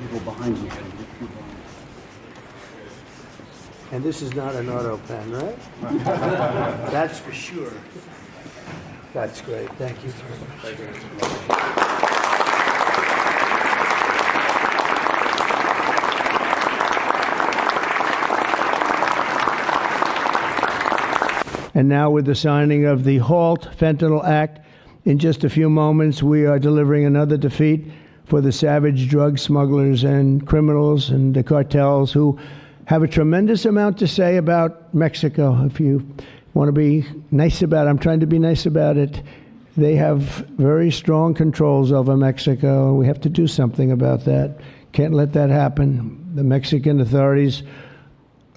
people behind you. And this is not an auto pen, right? That's for sure. That's great. Thank you very much. Thank you. And now with the signing of the HALT Fentanyl Act, in just a few moments, we are delivering another defeat for the savage drug smugglers and criminals and the cartels who have a tremendous amount to say about Mexico. If you want to be nice about it, I'm trying to be nice about it. They have very strong controls over Mexico. We have to do something about that. Can't let that happen. The Mexican authorities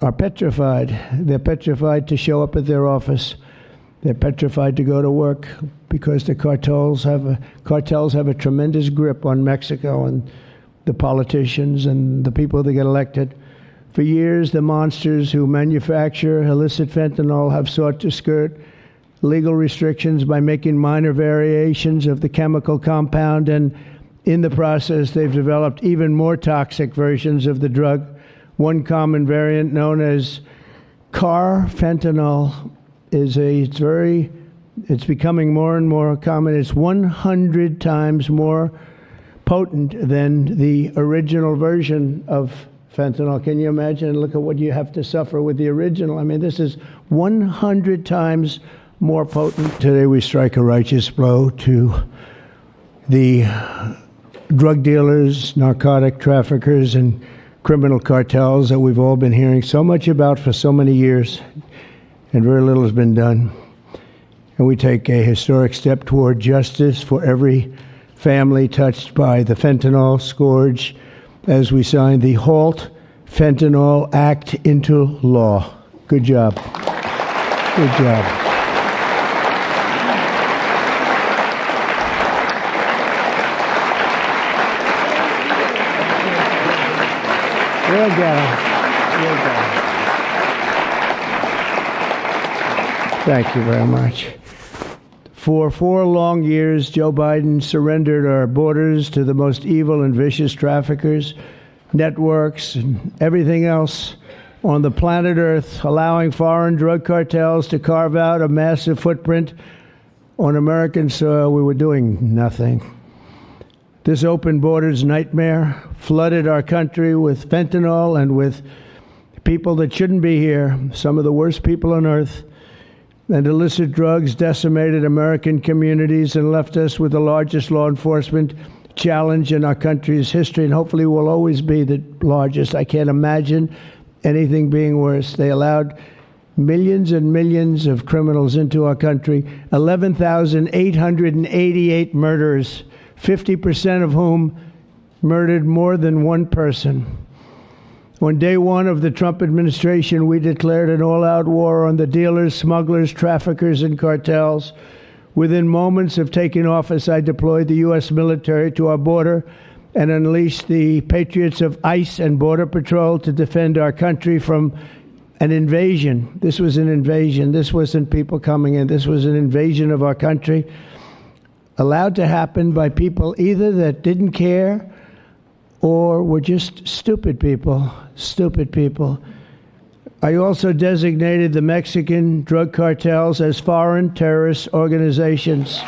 are petrified. They're petrified to show up at their office. They're petrified to go to work because the cartels have a tremendous grip on Mexico and the politicians and the people that get elected. For years, the monsters who manufacture illicit fentanyl have sought to skirt legal restrictions by making minor variations of the chemical compound, and in the process, they've developed even more toxic versions of the drug. One common variant, known as carve fentanyl, it's becoming more and more common. It's 100 times more potent than the original version of fentanyl. Can you imagine? Look at what you have to suffer with the original. I mean, this is 100 times more potent. Today we strike a righteous blow to the drug dealers, narcotic traffickers, and criminal cartels that we've all been hearing so much about for so many years, and very little has been done. And we take a historic step toward justice for every family touched by the fentanyl scourge as we sign the HALT Fentanyl Act into law. Good job. Good job. Well done. Well done. Thank you very much. For 4 long years, Joe Biden surrendered our borders to the most evil and vicious traffickers, networks, and everything else on the planet Earth, allowing foreign drug cartels to carve out a massive footprint on American soil. We were doing nothing. This open borders nightmare flooded our country with fentanyl and with people that shouldn't be here, some of the worst people on earth. And illicit drugs decimated American communities and left us with the largest law enforcement challenge in our country's history, and hopefully will always be the largest. I can't imagine anything being worse. They allowed millions and millions of criminals into our country, 11,888 murders, 50% of whom murdered more than one person. On day one of the Trump administration, we declared an all-out war on the dealers, smugglers, traffickers, and cartels. Within moments of taking office, I deployed the U.S. military to our border and unleashed the patriots of ICE and Border Patrol to defend our country from an invasion. This was an invasion. This wasn't people coming in. This was an invasion of our country, allowed to happen by people either that didn't care or were just stupid people. Stupid people. I also designated the Mexican drug cartels as foreign terrorist organizations.